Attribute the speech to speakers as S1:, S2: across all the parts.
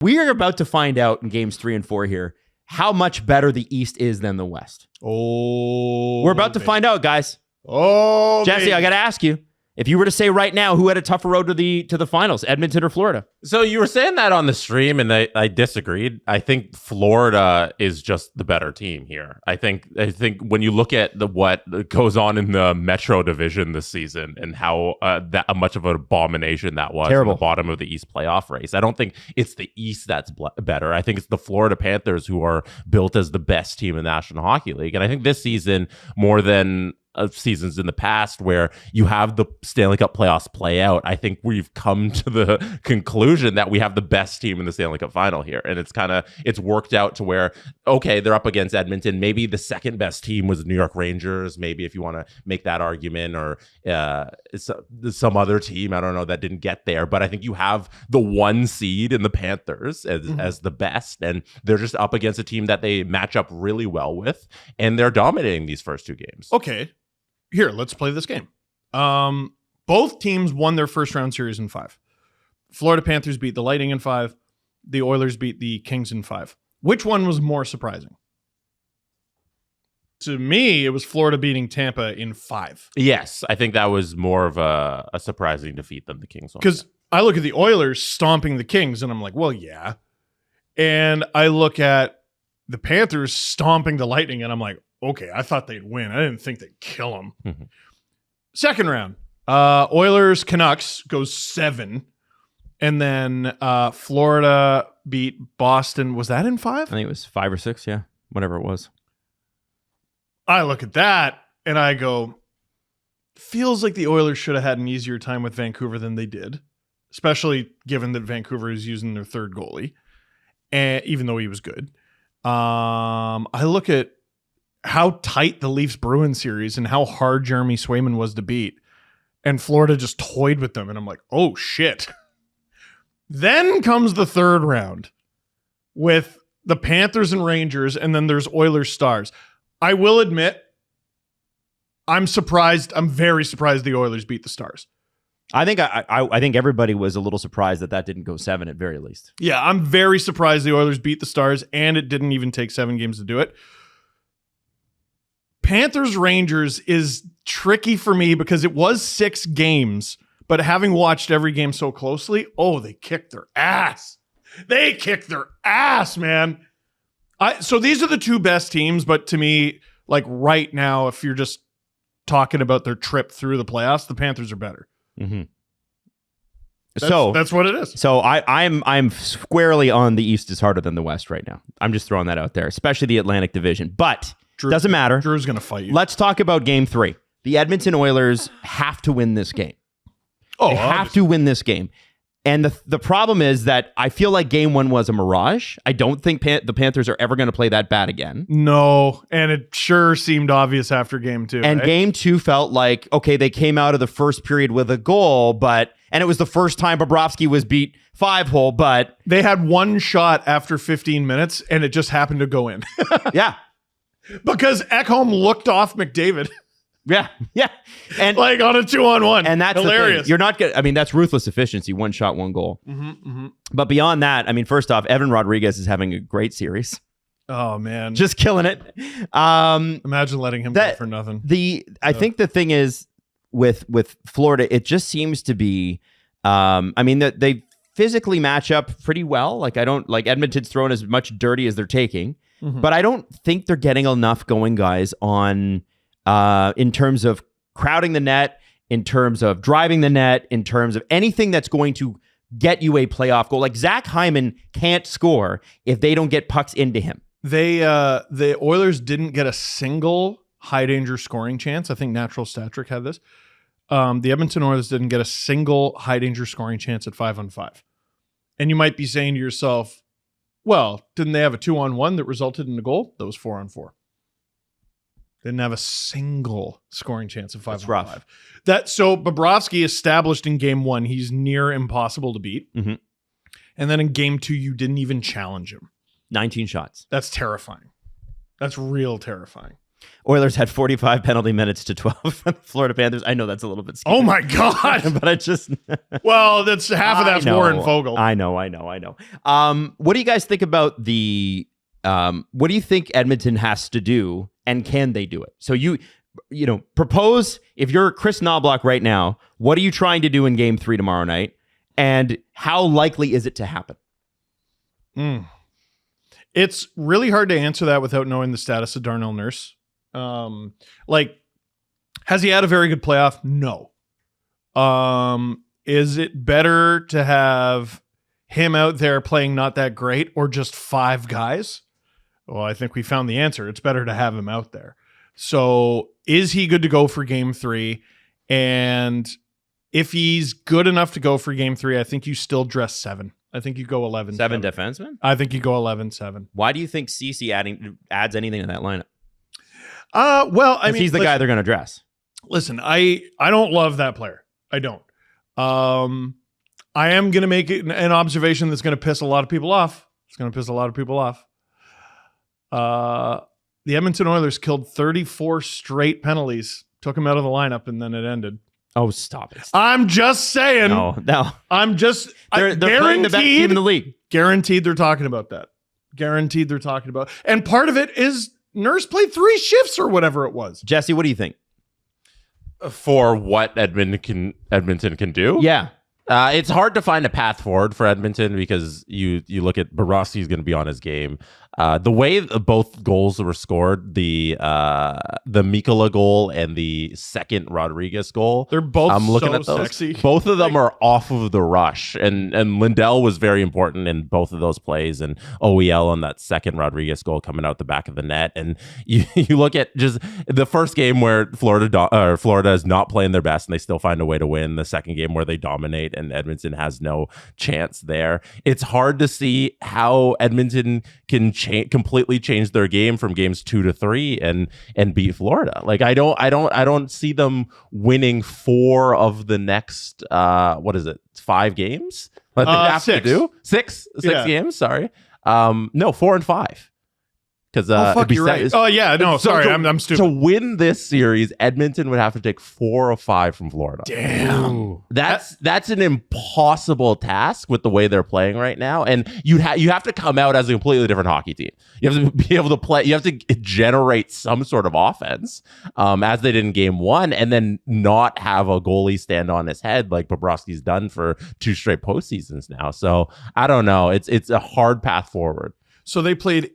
S1: We are about to find out in games 3 and 4 here how much better the East is than the West.
S2: Oh,
S1: we're about to find out, guys.
S2: Oh,
S1: Jesse,
S2: baby.
S1: I got to ask you. If you were to say right now, who had a tougher road to the finals, Edmonton or Florida?
S3: So you were saying that on the stream, and I disagreed. I think Florida is just the better team here. I think when you look at what goes on in the Metro Division this season and how that much of an abomination that was
S1: Terrible.
S3: in the bottom of the East playoff race, I don't think it's the East that's better. I think it's the Florida Panthers who are built as the best team in the National Hockey League, and I think this season more than of seasons in the past where you have the Stanley Cup playoffs play out, I think we've come to the conclusion that we have the best team in the Stanley Cup final here. And it's worked out to where, okay, they're up against Edmonton. Maybe the second best team was the New York Rangers. Maybe if you want to make that argument, or some other team, I don't know, that didn't get there. But I think you have the 1 seed in the Panthers as the best. And they're just up against a team that they match up really well with. And they're dominating these first 2 games.
S2: Okay. Here, let's play this game. Both teams won their first round series in 5. Florida Panthers beat the Lightning in 5. The Oilers beat the Kings in 5. Which one was more surprising? To me, it was Florida beating Tampa in 5.
S3: Yes, I think that was more of a surprising defeat than the Kings one.
S2: Because I look at the Oilers stomping the Kings, and I'm like, well, yeah. And I look at the Panthers stomping the Lightning, and I'm like, okay, I thought they'd win. I didn't think they'd kill them.
S3: Mm-hmm.
S2: Second round, Oilers Canucks goes 7. And then Florida beat Boston. Was that in 5?
S1: I think it was 5 or 6, yeah. Whatever it was.
S2: I look at that and I go, feels like the Oilers should have had an easier time with Vancouver than they did, especially given that Vancouver is using their third goalie, and even though he was good. I look at how tight the Leafs-Bruins series and how hard Jeremy Swayman was to beat, and Florida just toyed with them, and I'm like, oh, shit. Then comes the third round with the Panthers and Rangers, and then there's Oilers Stars. I will admit, I'm surprised. I'm very surprised the Oilers beat the Stars.
S1: I think I think everybody was a little surprised that didn't go 7 at very least.
S2: Yeah, I'm very surprised the Oilers beat the Stars, and it didn't even take 7 games to do it. Panthers Rangers is tricky for me because it was 6 games, but having watched every game so closely, they kicked their ass. They kicked their ass, man. So these are the 2 best teams, but to me, like right now, if you're just talking about their trip through the playoffs, the Panthers are better.
S1: Mm-hmm.
S2: That's what it is.
S1: So I'm squarely on the East is harder than the West right now. I'm just throwing that out there, especially the Atlantic Division. But doesn't matter.
S2: Drew's going to fight you.
S1: Let's talk about game 3. The Edmonton Oilers have to win this game. They have to win this game. And the problem is that I feel like game 1 was a mirage. I don't think the Panthers are ever going to play that bad again.
S2: No, and it sure seemed obvious after game 2.
S1: And game 2 felt like, okay, they came out of the first period with a goal, and it was the first time Bobrovsky was beat 5-hole, but
S2: they had 1 shot after 15 minutes, and it just happened to go in.
S1: Yeah.
S2: Because Ekholm looked off McDavid.
S1: Yeah. And
S2: like on a 2-on-1.
S1: And that's
S2: hilarious.
S1: You're not good. I mean, that's ruthless efficiency. 1 shot, 1 goal. But beyond that, I mean, first off, Evan Rodriguez is having a great series.
S2: Oh, man.
S1: Just killing it.
S2: Imagine letting him go for nothing.
S1: I think the thing is with Florida, it just seems to be, I mean, that they physically match up pretty well. Like Edmonton's throwing as much dirty as they're taking, but I don't think they're getting enough going, guys, on in terms of crowding the net, in terms of driving the net, in terms of anything that's going to get you a playoff goal. Like Zach Hyman can't score if they don't get pucks into him.
S2: The Oilers didn't get a single high danger scoring chance. I think Natural Stat Trick had this. The Edmonton Oilers didn't get a single high danger scoring chance at 5-on-5. And you might be saying to yourself, well, didn't they have a 2-on-1 that resulted in a goal? That was 4-on-4. Didn't have a single scoring chance at 5-on-5. So Bobrovsky established in game 1, he's near impossible to beat.
S1: Mm-hmm.
S2: And then in game 2, you didn't even challenge him.
S1: 19 shots.
S2: That's terrifying. That's real terrifying.
S1: Oilers had 45 penalty minutes to 12 from the Florida Panthers. I know that's a little bit scary.
S2: Oh my God.
S1: But I just
S2: Well, that's half of that's Warren Fogle.
S1: I know. What do you guys think about the what do you think Edmonton has to do, and can they do it? So you propose, if you're Chris Knobloch right now, what are you trying to do in game 3 tomorrow night, and how likely is it to happen?
S2: It's really hard to answer that without knowing the status of Darnell Nurse. Has he had a very good playoff? No. Is it better to have him out there playing not that great, or just 5 guys? Well, I think we found the answer. It's better to have him out there. So is he good to go for game 3? And if he's good enough to go for game 3, I think you still dress 7. I think you go 11.
S1: 7 defensemen?
S2: I think you go 11-7.
S1: Why do you think CC adds anything to that lineup?
S2: Well, I mean,
S1: he's the guy they're going to dress.
S2: Listen, I don't love that player. I don't. I am going to make it an observation that's going to piss a lot of people off. It's going to piss a lot of people off. The Edmonton Oilers killed 34 straight penalties, took him out of the lineup, and then it ended.
S1: Oh, stop it.
S2: I'm just saying.
S1: No.
S2: I'm just
S1: they're playing the best team in the league.
S2: Guaranteed they're talking about that. Guaranteed they're talking about. And part of it is Nurse played 3 shifts or whatever it was.
S1: Jesse, what do you think?
S3: For what Edmonton can do?
S1: Yeah.
S3: It's hard to find a path forward for Edmonton because you look at Bobrovsky's going to be on his game. The way both goals were scored, the Mikkola goal and the second Rodriguez goal,
S2: they're both
S3: I'm looking
S2: so
S3: at those.
S2: Sexy.
S3: Both of them are off of the rush, and Lindell was very important in both of those plays, and OEL on that second Rodriguez goal coming out the back of the net. And you look at just the first game where Florida is not playing their best and they still find a way to win. The second game where they dominate and Edmonton has no chance there. It's hard to see how Edmonton can completely change their game from games 2 to 3 and beat Florida. Like I don't see them winning 4 of the next 5 games. What they have
S2: 6.
S3: to do 6 games. Sorry, no 4 and 5. Because
S2: you're right. Oh yeah, no, sorry, I'm stupid.
S3: To win this series, Edmonton would have to take 4 of 5 from Florida.
S2: Damn,
S3: ooh. That's an impossible task with the way they're playing right now. And you have to come out as a completely different hockey team. You have to be able to play. You have to generate some sort of offense, as they did in game 1, and then not have a goalie stand on his head like Bobrovsky's done for 2 straight postseasons now. So I don't know. It's a hard path forward.
S2: So they played.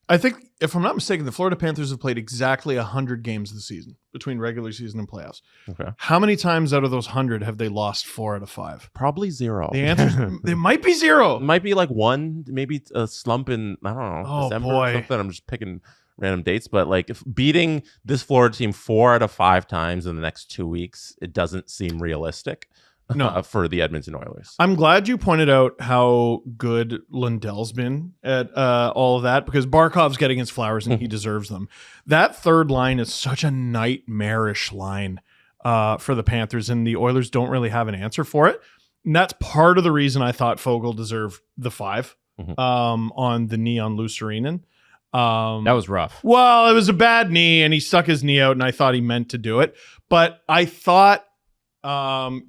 S2: I think, if I'm not mistaken, the Florida Panthers have played exactly 100 games this season between regular season and playoffs.
S3: Okay.
S2: How many times out of those 100 have they lost 4 out of 5?
S3: Probably 0.
S2: The answer it might be 0.
S3: It might be like 1, maybe a slump in, I don't know, December or something. I'm just picking random dates, but like if beating this Florida team 4 out of 5 times in the next 2 weeks, it doesn't seem realistic. No, for the Edmonton Oilers.
S2: I'm glad you pointed out how good Lindell's been at all of that, because Barkov's getting his flowers and he deserves them. That third line is such a nightmarish line for the Panthers, and the Oilers don't really have an answer for it. And that's part of the reason I thought Fogle deserved the 5 on the knee on Lucerinen.
S1: That was rough.
S2: Well, it was a bad knee, and he stuck his knee out, and I thought he meant to do it. But I thought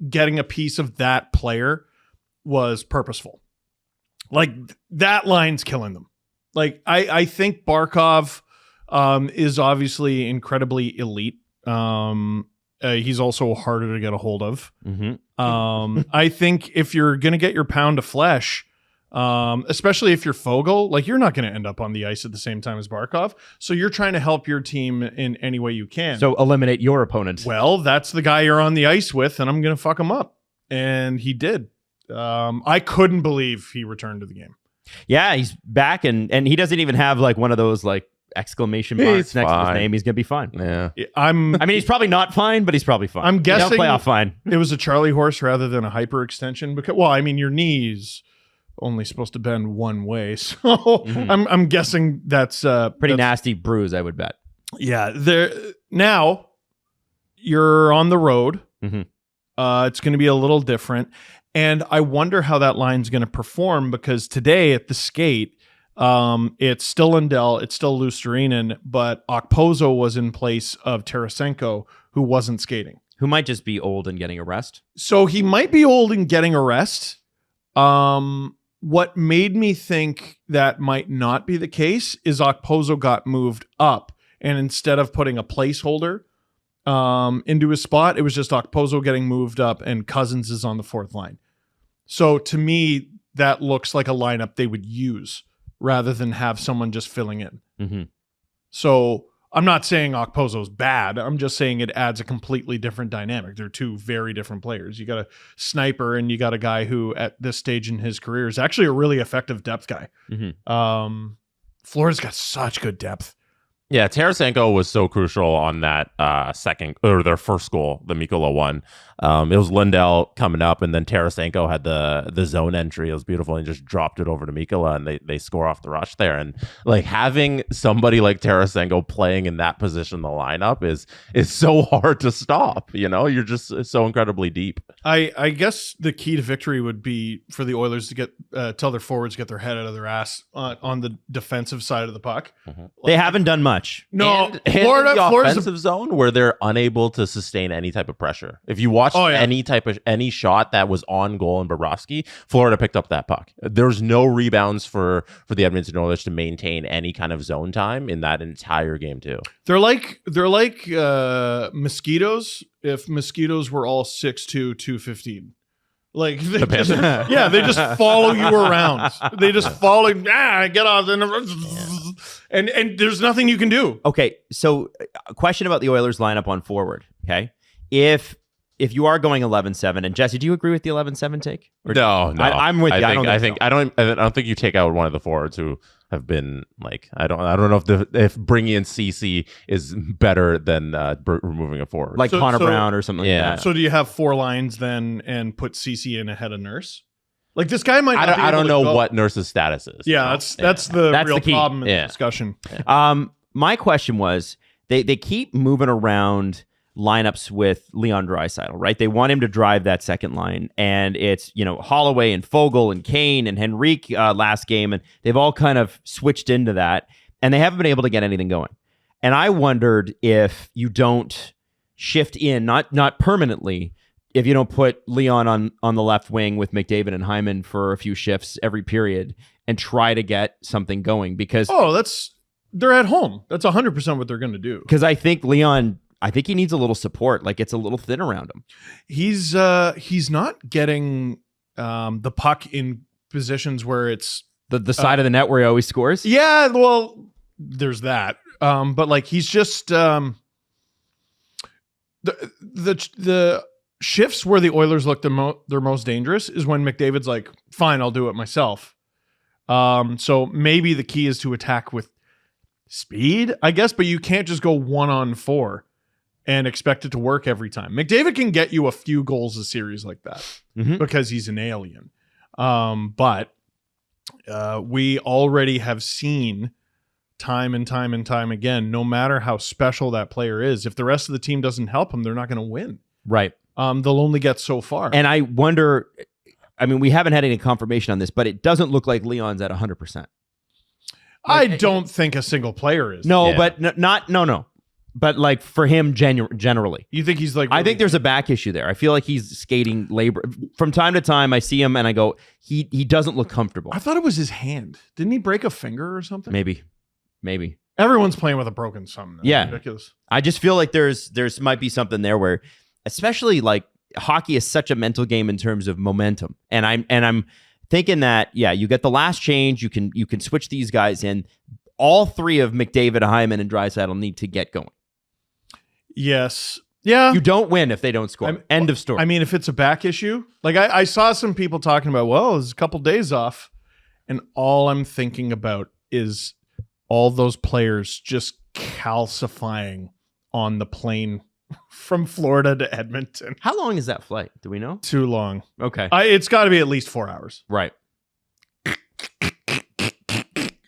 S2: getting a piece of that player was purposeful. Like, that line's killing them. Like, I think Barkov is obviously incredibly elite. He's also harder to get a hold of. I think if you're going to get your pound of flesh, especially if you're Fogle, like, you're not going to end up on the ice at the same time as Barkov. So you're trying to help your team in any way you can.
S1: So eliminate your opponent.
S2: Well, that's the guy you're on the ice with, and I'm going to fuck him up. And he did. I couldn't believe he returned to the game.
S1: Yeah, he's back, and he doesn't even have like one of those like exclamation marks next to his name. He's going to be fine.
S3: Yeah.
S1: I mean, he's probably not fine, but he's probably fine.
S2: I'm guessing
S1: playoff fine.
S2: It was a Charlie horse rather than a hyperextension, because, well, I mean, your knees only supposed to bend one way, so I'm guessing that's
S1: pretty nasty bruise, I would bet.
S2: Yeah, now you're on the road. It's going to be a little different, and I wonder how that line's going to perform, because today at the skate, It's still Lindell, it's still Lusterinen, but Okposo was in place of Tarasenko, who wasn't skating.
S1: Who might just be old and getting a rest.
S2: So he might be old and getting a rest. What made me think that might not be the case is Okposo got moved up, and instead of putting a placeholder into his spot, it was just Okposo getting moved up and Cousins is on the fourth line. So to me, that looks like a lineup they would use rather than have someone just filling in.
S1: Mm-hmm.
S2: So I'm not saying Okposo's bad. I'm just saying it adds a completely different dynamic. They're two very different players. You got a sniper and you got a guy who at this stage in his career is actually a really effective depth guy.
S1: Mm-hmm.
S2: Florida's got such good depth.
S3: Yeah, Tarasenko was so crucial on that second or their first goal, the Mikkola one. It was Lindell coming up, and then Tarasenko had the zone entry. It was beautiful, and just dropped it over to Mikkola, and they score off the rush there. And like having somebody like Tarasenko playing in that position in the lineup is so hard to stop. You know, you're just so incredibly deep.
S2: I guess the key to victory would be for the Oilers to get tell their forwards to get their head out of their ass on the defensive side of the puck.
S3: Mm-hmm.
S1: They haven't done much.
S2: No,
S3: and
S2: Florida,
S3: the
S2: Florida's
S3: offensive zone where they're unable to sustain any type of pressure. If you watch any shot that was on goal in Bobrovsky, Florida picked up that puck. There's no rebounds for the Edmonton Oilers to maintain any kind of zone time in that entire game too.
S2: They're like mosquitoes. If mosquitoes were all 6'2", 215. Like they just, they just follow you around. They just follow. Get off, and there's nothing you can do.
S1: Okay, so a question about the Oilers lineup on forward. Okay, if you are going 11-7, and Jesse, do you agree with the 11-7 take? Or
S3: No.
S1: I'm with you.
S3: I don't think you take out one of the forwards who have been like I don't know if bringing in CC is better than removing a forward,
S1: like Connor Brown or something like that.
S2: So do you have four lines then and put CC in ahead of Nurse? Like this guy might.
S3: I don't know what Nurse's status is.
S2: Yeah, that's the real
S1: key.
S2: problem in the discussion.
S1: My question was they keep moving around lineups with Leon Draisaitl, right? They want him to drive that second line, and it's Holloway and Fogle and Kane and Henrique last game, and they've all kind of switched into that, and they haven't been able to get anything going. And I wondered if you don't shift in, not permanently, if you don't put Leon on the left wing with McDavid and Hyman for a few shifts every period and try to get something going, because
S2: they're at home. That's 100% what they're going to do.
S1: Because I think Leon. I think he needs a little support. Like it's a little thin around him.
S2: He's not getting the puck in positions where it's
S1: the side of the net where he always scores.
S2: Yeah, well, there's that. But like he's just the shifts where the Oilers look their most dangerous is when McDavid's like, fine, I'll do it myself. So maybe the key is to attack with speed, I guess, but you can't just go 1-on-4 and expect it to work every time. McDavid can get you a few goals a series like that because he's an alien. But we already have seen time and time and time again, no matter how special that player is, if the rest of the team doesn't help him, they're not going to win.
S1: Right.
S2: They'll only get so far.
S1: And I wonder, I mean, we haven't had any confirmation on this, but it doesn't look like Leon's at 100%.
S2: I don't think a single player is.
S1: No, but no. But like for him, generally,
S2: you think he's like?
S1: I think there's a back issue there. I feel like he's skating labor from time to time. I see him and I go, he doesn't look comfortable.
S2: I thought it was his hand. Didn't he break a finger or something?
S1: Maybe.
S2: Everyone's playing with a broken thumb.
S1: Yeah,
S2: ridiculous.
S1: I just feel like there's might be something there where, especially like hockey is such a mental game in terms of momentum, and I'm thinking that you get the last change, you can switch these guys in. All three of McDavid, Hyman, and Draisaitl need to get going.
S2: Yes. Yeah.
S1: You don't win if they don't score. End of story.
S2: I mean, if it's a back issue, like I saw some people talking about, well, there's a couple days off, and all I'm thinking about is all those players just calcifying on the plane from Florida to Edmonton.
S1: How long is that flight? Do we know?
S2: Too long.
S1: Okay.
S2: It's got to be at least 4 hours.
S1: Right.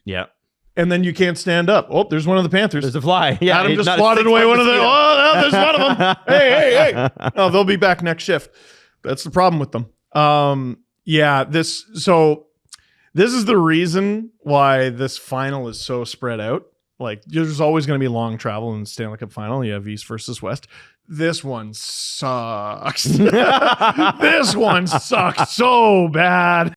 S1: Yeah.
S2: And then you can't stand up. Oh, there's one of the Panthers.
S1: There's a fly. Yeah,
S2: Adam just swatted away one of them. Oh, there's one of them. Hey. Oh, they'll be back next shift. That's the problem with them. So This is the reason why this final is so spread out. Like, there's always going to be long travel in the Stanley Cup final. You have East versus West. This one sucks. This one sucks so bad.